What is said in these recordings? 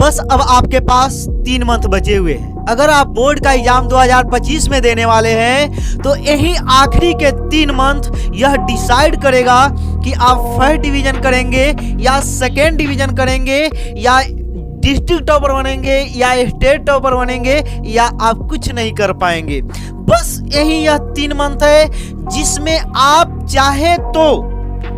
बस अब आपके पास 3 मंथ बचे हुए हैं। अगर आप बोर्ड का एग्जाम 2025 में देने वाले हैं तो यही आखिरी के 3 मंथ यह डिसाइड करेगा कि आप फर्स्ट डिवीजन करेंगे या सेकेंड डिवीजन करेंगे या डिस्ट्रिक्ट टॉपर बनेंगे या स्टेट टॉपर बनेंगे या आप कुछ नहीं कर पाएंगे। बस यही यह 3 मंथ है जिसमें आप चाहे तो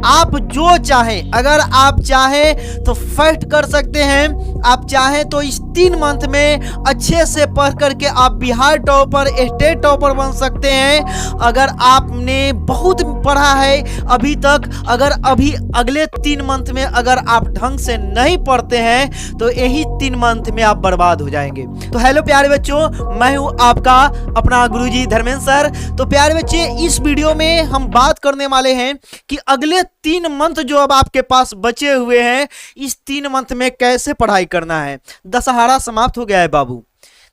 आप जो चाहें, अगर आप चाहें तो फर्स्ट कर सकते हैं, आप चाहें तो इस 3 मंथ में अच्छे से पढ़ करके आप बिहार टॉपर स्टेट टॉपर बन सकते हैं। अगर आपने बहुत पढ़ा है अभी तक, अगर अभी अगले 3 मंथ में अगर आप ढंग से नहीं पढ़ते हैं तो यही 3 मंथ में आप बर्बाद हो जाएंगे। तो हेलो प्यारे बच्चों, मैं हूं आपका अपना गुरुजी धर्मेंद्र सर। तो प्यारे बच्चे, इस वीडियो में हम बात करने वाले हैं कि अगले 3 मंथ जो अब आपके पास बचे हुए हैं, इस 3 मंथ में कैसे पढ़ाई करना है। दशहरा समाप्त हो गया है बाबू,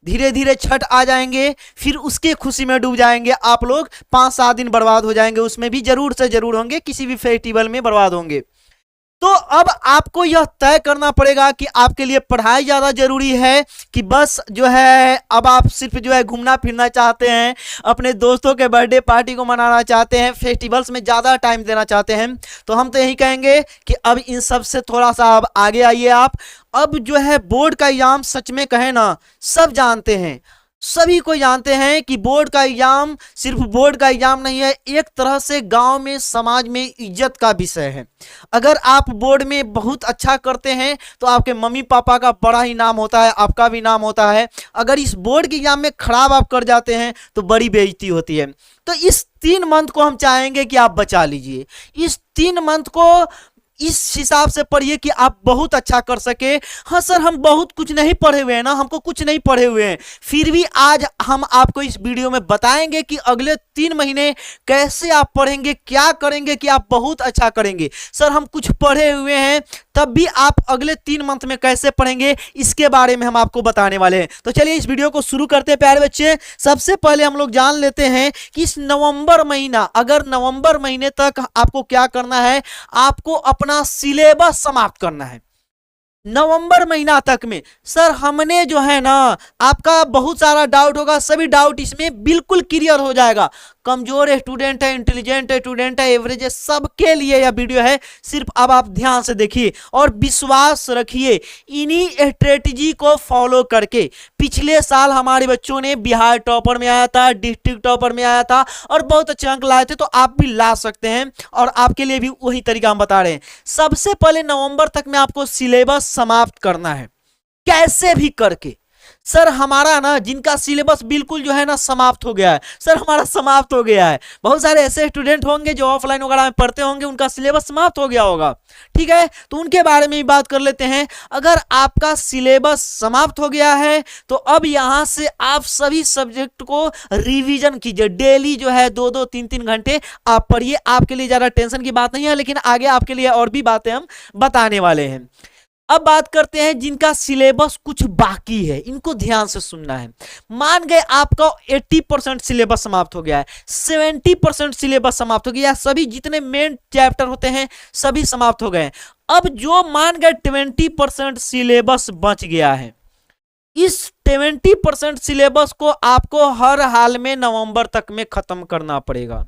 धीरे धीरे छठ आ जाएंगे, फिर उसके खुशी में डूब जाएंगे आप लोग। 5-7 दिन बर्बाद हो जाएंगे, उसमें भी जरूर से जरूर होंगे, किसी भी फेस्टिवल में बर्बाद होंगे। तो अब आपको यह तय करना पड़ेगा कि आपके लिए पढ़ाई ज़्यादा जरूरी है कि बस जो है अब आप सिर्फ जो है घूमना फिरना चाहते हैं, अपने दोस्तों के बर्थडे पार्टी को मनाना चाहते हैं, फेस्टिवल्स में ज़्यादा टाइम देना चाहते हैं। तो हम तो यही कहेंगे कि अब इन सब से थोड़ा सा अब आगे आइए आप। अब जो है बोर्ड का एग्जाम सच में कहें ना, सब जानते हैं, सभी को जानते हैं कि बोर्ड का एग्जाम सिर्फ बोर्ड का एग्जाम नहीं है, एक तरह से गांव में समाज में इज्जत का विषय है। अगर आप बोर्ड में बहुत अच्छा करते हैं तो आपके मम्मी पापा का बड़ा ही नाम होता है, आपका भी नाम होता है। अगर इस बोर्ड के एग्जाम में खराब आप कर जाते हैं तो बड़ी बेइज्जती होती है। तो इस 3 मंथ को हम चाहेंगे कि आप बचा लीजिए। इस 3 मंथ को इस हिसाब से पढ़िए कि आप बहुत अच्छा कर सके। हाँ सर, हम बहुत कुछ नहीं पढ़े हुए हैं ना, हमको कुछ नहीं पढ़े हुए हैं, फिर भी आज हम आपको इस वीडियो में बताएंगे कि अगले 3 महीने कैसे आप पढ़ेंगे, क्या करेंगे कि आप बहुत अच्छा करेंगे। सर हम कुछ पढ़े हुए हैं, तब भी आप अगले 3 मंथ में कैसे पढ़ेंगे, इसके बारे में हम आपको बताने वाले हैं। तो चलिए इस वीडियो को शुरू करते हैं प्यारे बच्चे। सबसे पहले हम लोग जान लेते हैं कि इस नवंबर महीना, अगर नवंबर महीने तक आपको क्या करना है, आपको अपना सिलेबस समाप्त करना है। नवंबर महीना तक में सर हमने जो है ना, आपका बहुत सारा डाउट होगा, सभी डाउट इसमें बिल्कुल क्लियर हो जाएगा। कमजोर स्टूडेंट है, इंटेलिजेंट स्टूडेंट है, एवरेज है, सबके लिए यह वीडियो है। सिर्फ अब आप ध्यान से देखिए और विश्वास रखिए इन्हीं स्ट्रेटजी को फॉलो करके। पिछले साल हमारे बच्चों ने बिहार टॉपर में आया था, डिस्ट्रिक्ट टॉपर में आया था और बहुत अच्छे अंक लाए थे, तो आप भी ला सकते हैं और आपके लिए भी वही तरीका हम बता रहे हैं। सबसे पहले नवंबर तक में आपको सिलेबस समाप्त करना है, कैसे भी करके। सर हमारा ना, जिनका सिलेबस बिल्कुल जो है ना समाप्त हो गया है, सर हमारा समाप्त हो गया है। बहुत सारे ऐसे स्टूडेंट होंगे जो ऑफलाइन वगैरह में पढ़ते होंगे, उनका सिलेबस समाप्त हो गया होगा, ठीक है, तो उनके बारे में भी बात कर लेते हैं। अगर आपका सिलेबस समाप्त हो गया है तो अब यहां से आप सभी सब्जेक्ट को रिवीजन कीजिए। डेली जो है 2-2, 3-3 घंटे आप पढ़िए। आपके लिए ज्यादा टेंशन की बात नहीं है, लेकिन आगे आपके लिए और भी बातें हम बताने वाले हैं। अब बात करते हैं जिनका सिलेबस कुछ बाकी है, इनको ध्यान से सुनना है। मान गए आपका 80% सिलेबस समाप्त हो गया है, 70% सिलेबस समाप्त हो गया है, सभी जितने मेन चैप्टर होते हैं सभी समाप्त हो गए। अब जो मान गए 20% सिलेबस बच गया है, इस 20% सिलेबस को आपको हर हाल में नवंबर तक में खत्म करना पड़ेगा।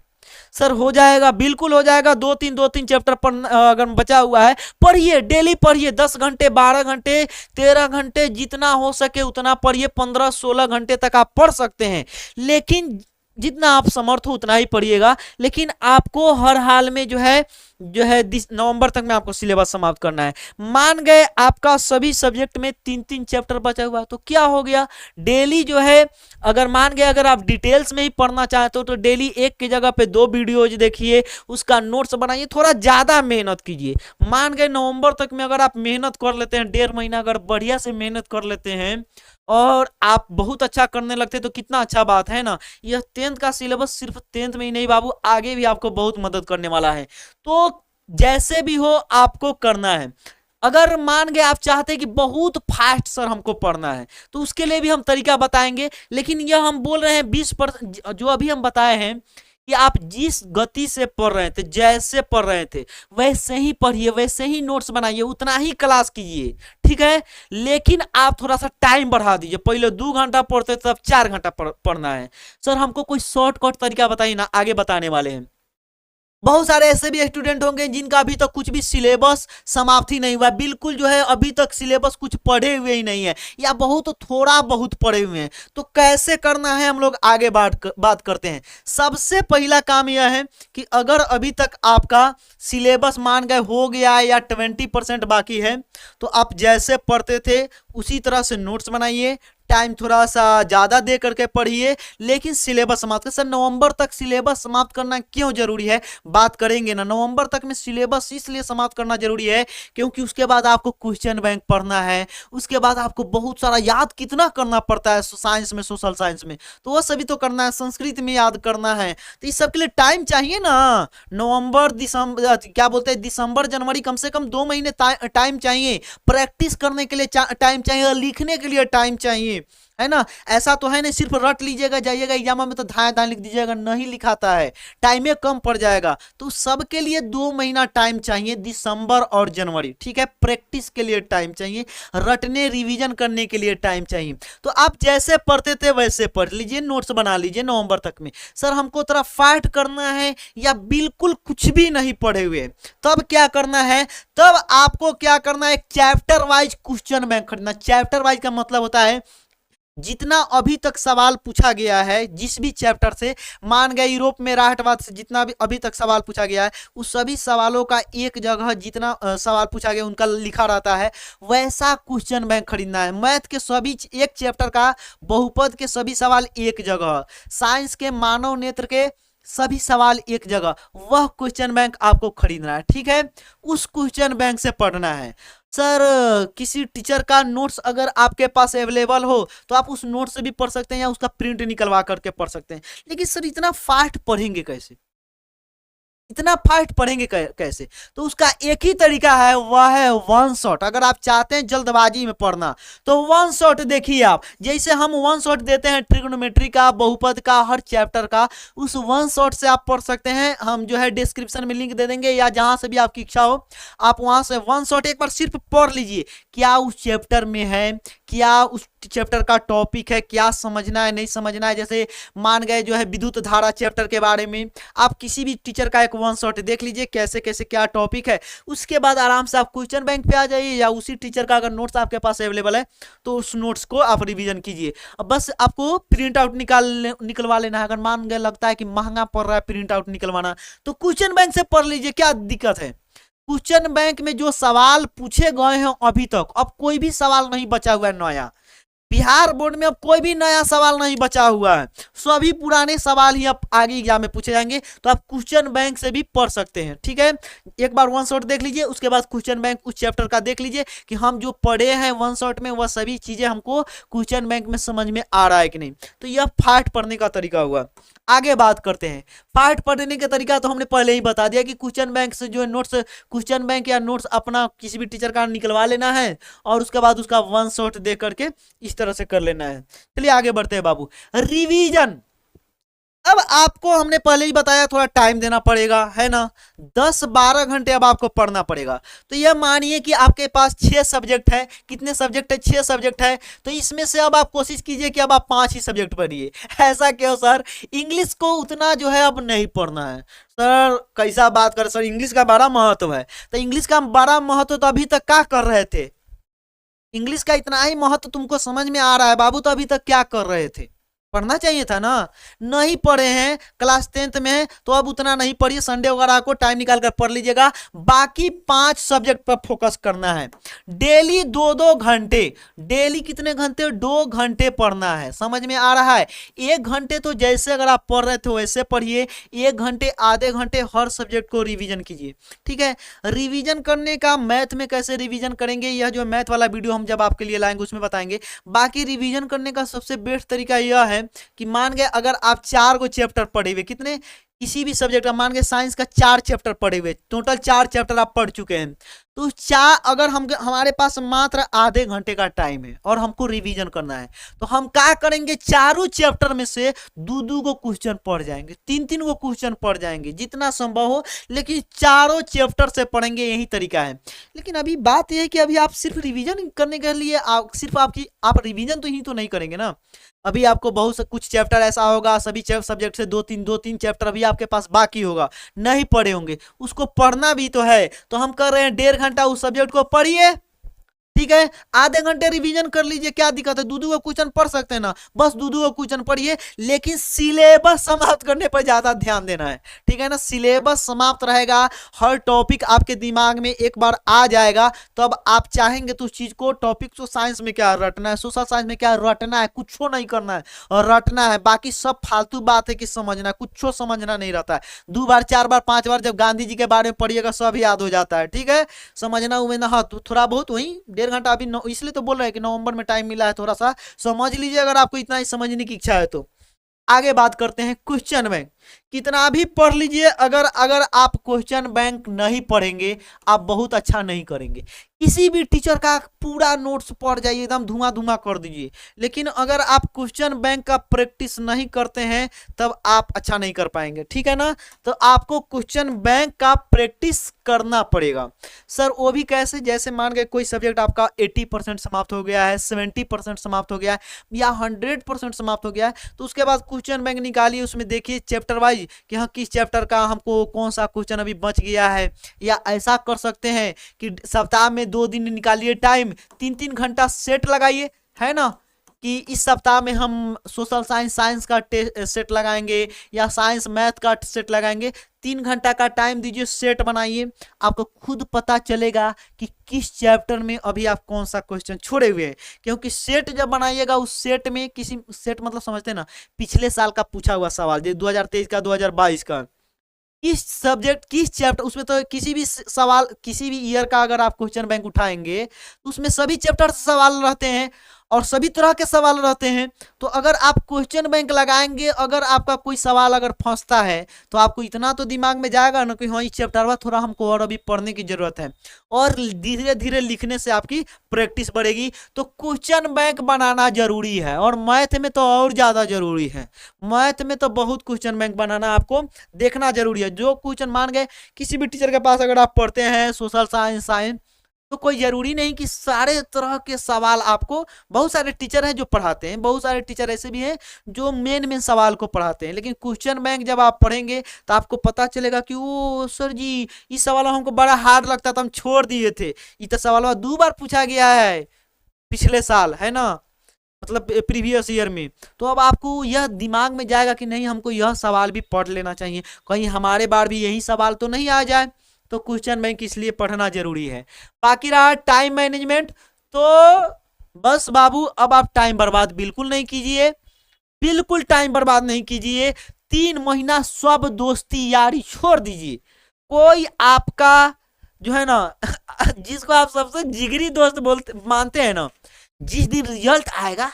सर हो जाएगा, बिल्कुल हो जाएगा। 2-3 चैप्टर पर अगर बचा हुआ है, पढ़िए, डेली पढ़िए, 10 घंटे, 12 घंटे, 13 घंटे, जितना हो सके उतना पढ़िए। 15-16 घंटे तक आप पढ़ सकते हैं, लेकिन जितना आप समर्थ हो उतना ही पढ़िएगा। लेकिन आपको हर हाल में जो है नवंबर तक में आपको सिलेबस समाप्त करना है। मान गए आपका सभी सब्जेक्ट में 3-3 चैप्टर बचा हुआ, तो क्या हो गया, डेली जो है अगर मान गए अगर आप डिटेल्स में ही पढ़ना चाहते हो तो डेली एक की जगह पे 2 वीडियोज देखिए, उसका नोट्स बनाइए, थोड़ा ज्यादा मेहनत कीजिए। मान गए नवंबर तक में अगर आप मेहनत कर लेते हैं, 1.5 महीना अगर बढ़िया से मेहनत कर लेते हैं और आप बहुत अच्छा करने लगते तो कितना अच्छा बात है ना। यह 10th का सिलेबस सिर्फ 10th में ही नहीं बाबू, आगे भी आपको बहुत मदद करने वाला है। तो जैसे भी हो आपको करना है। अगर मान गए आप चाहते हैं कि बहुत फास्ट सर हमको पढ़ना है, तो उसके लिए भी हम तरीका बताएंगे, लेकिन यह हम बोल रहे हैं 20%, जो अभी हम बताए हैं कि आप जिस गति से पढ़ रहे थे, जैसे पढ़ रहे थे वैसे ही पढ़िए, वैसे ही नोट्स बनाइए, उतना ही क्लास कीजिए, ठीक है। लेकिन आप थोड़ा सा टाइम बढ़ा दीजिए, पहले 2 घंटा पढ़ते थे, अब 4 घंटा पढ़ना है। सर हमको कोई शॉर्टकट तरीका बताइए ना, आगे बताने वाले हैं। बहुत सारे ऐसे भी स्टूडेंट होंगे जिनका अभी तक कुछ भी सिलेबस समाप्त ही नहीं हुआ, बिल्कुल जो है अभी तक सिलेबस कुछ पढ़े हुए ही नहीं है, या बहुत थोड़ा बहुत पढ़े हुए हैं। तो कैसे करना है हम लोग आगे बात करते हैं। सबसे पहला काम यह है कि अगर अभी तक आपका सिलेबस मान गए हो गया है या 20% बाकी है, तो आप जैसे पढ़ते थे उसी तरह से नोट्स बनाइए, टाइम थोड़ा सा ज्यादा दे करके पढ़िए, लेकिन सिलेबस समाप्त कर। सर नवंबर तक सिलेबस समाप्त करना क्यों जरूरी है, बात करेंगे ना। नवंबर तक में सिलेबस इसलिए समाप्त करना जरूरी है क्योंकि उसके बाद आपको क्वेश्चन बैंक पढ़ना है, उसके बाद आपको बहुत सारा याद कितना करना पड़ता है साइंस में, सोशल साइंस में, तो वह सभी तो करना है, संस्कृत में याद करना है, तो इस सब के लिए टाइम चाहिए ना। नवंबर दिसंबर क्या बोलते हैं, दिसंबर जनवरी, कम से कम 2 महीने टाइम चाहिए, प्रैक्टिस करने के लिए टाइम चाहिए, लिखने के लिए टाइम चाहिए, है ना। ऐसा तो है नहीं सिर्फ रट लीजिएगा जाइएगा एग्जाम में तो धाए धाए लिख दीजिएगा, नहीं लिखाता है, टाइम कम पड़ जाएगा। तो सबके लिए 2 महीना टाइम चाहिए, दिसंबर और जनवरी, ठीक है। प्रैक्टिस के लिए टाइम चाहिए, रटने रिवीजन करने के लिए टाइम चाहिए। तो आप जैसे पढ़ते थे वैसे पढ़ लीजिए, नोट्स बना लीजिए नवंबर तक में। सर हमको थोड़ा फाइट करना है या बिल्कुल कुछ भी नहीं पढ़े हुए, तब क्या करना है, तब आपको क्या करना है, एक चैप्टर वाइज क्वेश्चन बैंक खरीदना। चैप्टर वाइज का मतलब होता है जितना अभी तक सवाल पूछा गया है जिस भी चैप्टर से, मान गए यूरोप में राष्ट्रवाद से जितना भी अभी तक सवाल पूछा गया है, उस सभी सवालों का एक जगह जितना सवाल पूछा गया उनका लिखा रहता है, वैसा क्वेश्चन बैंक खरीदना है। मैथ के सभी एक चैप्टर का, बहुपद के सभी सवाल एक जगह, साइंस के मानव नेत्र के सभी सवाल एक जगह, वह क्वेश्चन बैंक आपको खरीदना है, ठीक है। उस क्वेश्चन बैंक से पढ़ना है। सर किसी टीचर का नोट्स अगर आपके पास अवेलेबल हो तो आप उस नोट से भी पढ़ सकते हैं या उसका प्रिंट निकलवा करके पढ़ सकते हैं, लेकिन सर इतना फास्ट पढ़ेंगे कैसे, इतना फास्ट पढ़ेंगे कैसे। तो उसका एक ही तरीका है, वह है वन शॉट। अगर आप चाहते हैं जल्दबाजी में पढ़ना तो वन शॉट देखिए आप, जैसे हम वन शॉट देते हैं ट्रिग्नोमेट्री का, बहुपद का, हर चैप्टर का, उस वन शॉट से आप पढ़ सकते हैं। हम जो है डिस्क्रिप्शन में लिंक दे देंगे या जहां से भी आपकी इच्छा हो, आप वहां से वन शॉट एक बार सिर्फ पढ़ लीजिए, क्या उस चैप्टर में है, क्या उस चैप्टर का टॉपिक है, क्या समझना है नहीं समझना है। जैसे मान गए जो है विद्युत धारा चैप्टर के बारे में, आप किसी भी टीचर का एक वन शॉट देख लीजिए कैसे कैसे क्या टॉपिक है, उसके बाद आराम से आप क्वेश्चन बैंक पे आ जाइए, या उसी टीचर का अगर नोट्स आपके पास अवेलेबल है तो उस नोट्स को आप रिवीजन कीजिए। अब बस आपको प्रिंट आउट निकलवा लेना है। अगर मान गए लगता है कि महंगा पड़ रहा है प्रिंट आउट निकलवाना, तो क्वेश्चन बैंक से पढ़ लीजिए, क्या दिक्कत है। क्वेश्चन बैंक में जो सवाल पूछे गए हैं अभी तक, अब कोई भी सवाल नहीं बचा हुआ है नया, बिहार बोर्ड में अब कोई भी नया सवाल नहीं बचा हुआ है, सभी पुराने सवाल ही अब आगे एग्जाम में पूछे जाएंगे। तो आप क्वेश्चन बैंक से भी पढ़ सकते हैं, ठीक है। एक बार वन शॉट देख लीजिए, उसके बाद क्वेश्चन बैंक उस चैप्टर का देख लीजिए कि हम जो पढ़े हैं वन शॉट में वह सभी चीजें हमको क्वेश्चन बैंक में समझ में आ रहा है कि नहीं। तो यह फास्ट पढ़ने का तरीका हुआ। आगे बात करते हैं फास्ट पढ़ने का तरीका, तो हमने पहले ही बता दिया कि क्वेश्चन बैंक से जो है नोट्स, क्वेश्चन बैंक या नोट्स अपना किसी भी टीचर का निकलवा लेना है और उसके बाद उसका वन शॉट दे करके इस तरह से कर लेना है। चलिए आगे बढ़ते हैं बाबू, रिवीजन। अब आपको हमने पहले ही बताया थोड़ा टाइम देना पड़ेगा, है ना, 10-12 घंटे अब आपको पढ़ना पड़ेगा। तो यह मानिए कि आपके पास 6 सब्जेक्ट है, कितने सब्जेक्ट है, 6 सब्जेक्ट है, तो इसमें से अब आप कोशिश कीजिए कि अब आप 5 ही सब्जेक्ट पढ़िए। ऐसा क्यों सर, इंग्लिश को उतना जो है अब नहीं पढ़ना है। सर कैसा बात कर सर, इंग्लिश का बड़ा महत्व है। तो इंग्लिश का बड़ा महत्व तो अभी तक क्या कर रहे थे, इंग्लिश का इतना ही महत्व तुमको समझ में आ रहा है बाबू, तो अभी तक क्या कर रहे थे, पढ़ना चाहिए था ना। नहीं पढ़े हैं, क्लास 10th में है तो अब उतना नहीं पढ़िए, संडे वगैरह को टाइम निकाल कर पढ़ लीजिएगा। बाकी 5 सब्जेक्ट पर फोकस करना है, डेली 2-2 घंटे, डेली कितने घंटे, 2 घंटे पढ़ना है। समझ में आ रहा है। 1 घंटे तो जैसे अगर आप पढ़ रहे थे वैसे पढ़िए, 1 घंटे आधे घंटे हर सब्जेक्ट को रिवीजन कीजिए, ठीक है। रिवीजन करने का, मैथ में कैसे रिवीजन करेंगे, यह जो मैथ वाला वीडियो हम जब आपके लिए लाएंगे उसमें बताएंगे। बाकी रिवीजन करने का सबसे बेस्ट तरीका यह है कि मान गए अगर आप 4 को चैप्टर पढ़े हुए, कितने, किसी भी सब्जेक्ट का, मान गए साइंस का 4 चैप्टर पढ़े हुए, टोटल 4 चैप्टर आप पढ़ चुके हैं, तो अगर हम हमारे पास मात्र आधे घंटे का टाइम है और हमको रिवीजन करना है, तो हम क्या करेंगे, चारों चैप्टर में से दो दो को क्वेश्चन पढ़ जाएंगे, तीन तीन को क्वेश्चन पढ़ जाएंगे जितना संभव हो, लेकिन चारों चैप्टर से पढ़ेंगे, यही तरीका है। लेकिन अभी बात यह है कि अभी आप सिर्फ रिवीजन करने के लिए सिर्फ आप रिवीजन तो ही तो नहीं करेंगे ना। अभी आपको बहुत से कुछ चैप्टर ऐसा होगा, सभी सब्जेक्ट से दो तीन चैप्टर अभी आपके पास बाकी होगा, नहीं पढ़े होंगे, उसको पढ़ना भी तो है। तो हम कर रहे हैं 1.5 घंटा उस सब्जेक्ट को पढ़िए, ठीक है, आधे घंटे रिवीजन कर लीजिए, क्या दिक्कत है, दो दो क्वेश्चन पढ़ सकते हैं ना, बस दो दो क्वेश्चन पढ़िए, लेकिन सिलेबस समाप्त करने पर ज्यादा ध्यान देना है, ठीक है ना। सिलेबस समाप्त रहेगा, हर टॉपिक आपके दिमाग में एक बार आ जाएगा, तो अब आप चाहेंगे तो उस चीज को, टॉपिक तो साइंस में क्या रटना है, सोशल साइंस में क्या रटना है, कुछ नहीं करना है और रटना है, बाकी सब फालतू बात है कि समझना है, कुछ समझना नहीं रहता है। 2 बार 4 बार 5 बार जब गांधी जी के बारे में पढ़िएगा सब याद हो जाता है, ठीक है। समझना उमेना हाँ थोड़ा बहुत वही 1.5 घंटा अभी इसलिए तो बोल रहे हैं कि नवंबर में टाइम मिला है, थोड़ा सा समझ लीजिए अगर आपको इतना ही समझने की इच्छा है तो। आगे बात करते हैं क्वेश्चन बैंक। कितना भी पढ़ लीजिए, अगर आप क्वेश्चन बैंक नहीं पढ़ेंगे आप बहुत अच्छा नहीं करेंगे। किसी भी टीचर का पूरा नोट्स पढ़ जाइए, एकदम धुआं धुआं कर दीजिए, लेकिन अगर आप क्वेश्चन बैंक का प्रैक्टिस नहीं करते हैं तब आप अच्छा नहीं कर पाएंगे, ठीक है ना। तो आपको क्वेश्चन बैंक का प्रैक्टिस करना पड़ेगा। सर वो भी कैसे, जैसे मान गए कोई सब्जेक्ट आपका 80% समाप्त हो गया है, 70% समाप्त हो गया है या 100% समाप्त हो गया है, तो उसके बाद क्वेश्चन बैंक निकालिए, उसमें देखिए चैप्टर वाइज कि हाँ किस चैप्टर का हमको कौन सा क्वेश्चन अभी बच गया है। या ऐसा कर सकते हैं कि सप्ताह में 2 दिन निकालिए टाइम, 3-3 घंटा सेट लगाइए, है ना, कि इस सप्ताह में हम सोशल साइंस का सेट लगाएंगे या साइंस मैथ का सेट लगाएंगे। 3 घंटा का टाइम दीजिए, सेट बनाइए, आपको खुद पता चलेगा कि किस चैप्टर में अभी आप कौन सा क्वेश्चन छोड़े हुए हैं। क्योंकि सेट जब बनाइएगा उस सेट में, किसी सेट मतलब समझते हैं ना, पिछले साल का पूछा हुआ सवाल, जैसे 2023 का 2022 का, किस सब्जेक्ट किस चैप्टर, उसमें तो किसी भी सवाल किसी भी ईयर का अगर आप क्वेश्चन बैंक उठाएंगे तो उसमें सभी चैप्टर से सवाल रहते हैं और सभी तरह के सवाल रहते हैं। तो अगर आप क्वेश्चन बैंक लगाएंगे, अगर आपका कोई सवाल अगर फंसता है तो आपको इतना तो दिमाग में जाएगा ना कि हाँ इस चैप्टर में थोड़ा हमको और अभी पढ़ने की जरूरत है, और धीरे धीरे लिखने से आपकी प्रैक्टिस बढ़ेगी। तो क्वेश्चन बैंक बनाना जरूरी है, और मैथ में तो और ज्यादा जरूरी है। मैथ में तो बहुत क्वेश्चन बैंक बनाना आपको देखना जरूरी है। जो क्वेश्चन मान गए किसी भी टीचर के पास अगर आप पढ़ते हैं सोशल साइंस तो कोई जरूरी नहीं कि सारे तरह के सवाल आपको, बहुत सारे टीचर हैं जो पढ़ाते हैं, बहुत सारे टीचर ऐसे भी हैं जो मेन सवाल को पढ़ाते हैं, लेकिन क्वेश्चन बैंक जब आप पढ़ेंगे तो आपको पता चलेगा कि ओ सर जी इस सवाल हमको बड़ा हार्ड लगता था, हम छोड़ दिए थे, ये तो सवाल 2 बार पूछा गया है पिछले साल, है ना, मतलब प्रीवियस ईयर में। तो अब आपको यह दिमाग में जाएगा कि नहीं हमको यह सवाल भी पढ़ लेना चाहिए, कहीं हमारे बार भी यही सवाल तो नहीं आ जाए। तो क्वेश्चन बैंक इसलिए पढ़ना जरूरी है। बाकी रहा टाइम मैनेजमेंट, तो बस बाबू अब आप टाइम बर्बाद बिल्कुल नहीं कीजिए, बिल्कुल टाइम बर्बाद नहीं कीजिए। 3 महीना सब दोस्ती यारी छोड़ दीजिए। कोई आपका जो है ना जिसको आप सबसे जिगरी दोस्त मानते हैं ना, जिस दिन रिजल्ट आएगा,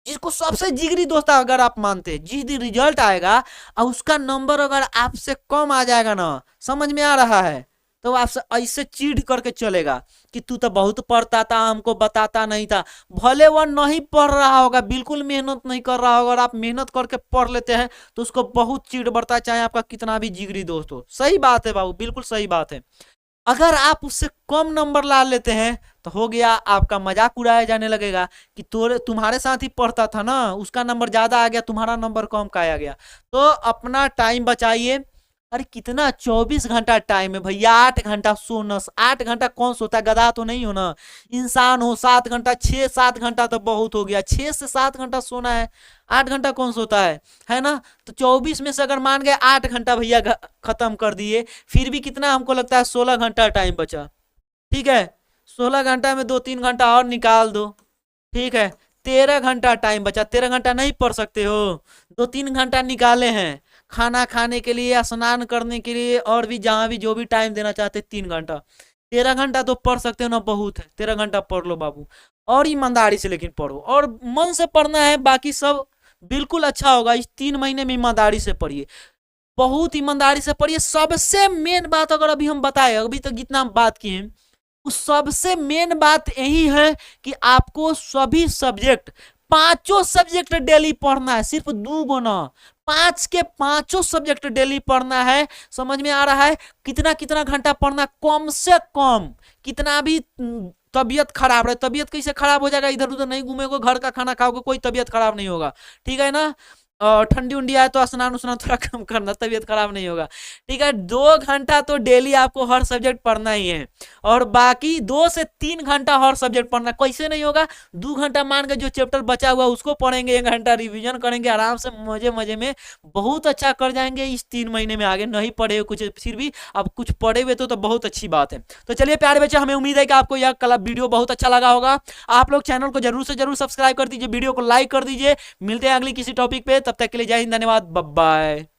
जिसको सबसे जिगरी दोस्त अगर आप मानते हैं, जिस दिन रिजल्ट आएगा और उसका नंबर अगर आपसे कम आ जाएगा ना, समझ में आ रहा है, तो आपसे ऐसे चीड़ करके चलेगा कि तू तो बहुत पढ़ता था, हमको बताता नहीं था। भले वह नहीं पढ़ रहा होगा, बिल्कुल मेहनत नहीं कर रहा होगा, और आप मेहनत करके पढ़ लेते हैं तो उसको बहुत चीड़ बढ़ता है, चाहे आपका कितना भी जिगरी दोस्त हो। सही बात है बाबू, बिल्कुल सही बात है। अगर आप उससे कम नंबर ला लेते हैं तो हो गया, आपका मजाक उड़ाया जाने लगेगा कि तुम्हारे साथ ही पढ़ता था ना, उसका नंबर ज्यादा आ गया, तुम्हारा नंबर कम का आ गया। तो अपना टाइम बचाइए। अरे कितना 24 घंटा टाइम है भैया, 8 घंटा सोना। 8 घंटा कौन सोता है, गधा तो नहीं हो ना, इंसान हो। 7 घंटा 6-7 घंटा तो बहुत हो गया, 6 से 7 घंटा सोना है, 8 घंटा कौन सोता है ना। तो 24 में से अगर मान गए 8 घंटा भैया खत्म कर दिए, फिर भी कितना हमको लगता है 16 घंटा टाइम बचा, ठीक है। 16 घंटा में 2-3 घंटा और निकाल दो, ठीक है, 13 घंटा टाइम बचा। 13 घंटा नहीं पढ़ सकते हो, 2-3 घंटा निकाले हैं खाना खाने के लिए या स्नान करने के लिए, और भी जहां भी जो भी टाइम देना चाहते 3 घंटा। 13 घंटा तो पढ़ सकते हो ना, बहुत है, 13 घंटा पढ़ लो बाबू, और ईमानदारी से लेकिन पढ़ो, और मन से पढ़ना है, बाकी सब बिल्कुल अच्छा होगा। इस 3 महीने में ईमानदारी से पढ़िए, बहुत ईमानदारी से पढ़िए। सबसे मेन बात अगर अभी हम बताए, अभी तक जितना हम बात किए, उस सबसे मेन बात यही है कि आपको सभी सब्जेक्ट, पांचों सब्जेक्ट डेली पढ़ना है, सिर्फ 2 गो ना, 5 के 5 सब्जेक्ट डेली पढ़ना है। समझ में आ रहा है? कितना कितना घंटा पढ़ना, कम से कम, कितना भी तबियत खराब रहे, तबियत कैसे खराब हो जाएगा, इधर उधर नहीं घूमेगा, घर का खाना खाओगे, कोई तबियत खराब नहीं होगा, ठीक है ना। ठंडी उंडी आए तो स्नान उसनान थोड़ा कम करना, तबियत खराब नहीं होगा, ठीक है। 2 घंटा तो डेली आपको हर सब्जेक्ट पढ़ना ही है, और बाकी 2 से 3 घंटा हर सब्जेक्ट पढ़ना। कैसे नहीं होगा? 2 घंटा मान के जो चैप्टर बचा हुआ उसको पढ़ेंगे, 1 घंटा रिवीजन करेंगे, आराम से मजे मजे में बहुत अच्छा कर जाएंगे इस 3 महीने में। आगे नहीं पढ़े कुछ, फिर भी अब कुछ पढ़े हुए तो बहुत अच्छी बात है। तो चलिए प्यारे बच्चे, हमें उम्मीद है कि आपको यह वीडियो बहुत अच्छा लगा होगा। आप लोग चैनल को जरूर से जरूर सब्सक्राइब कर दीजिए, वीडियो को लाइक कर दीजिए। मिलते हैं अगली किसी टॉपिक पे, तब तक के लिए जय हिंद, धन्यवाद, बाय बाय।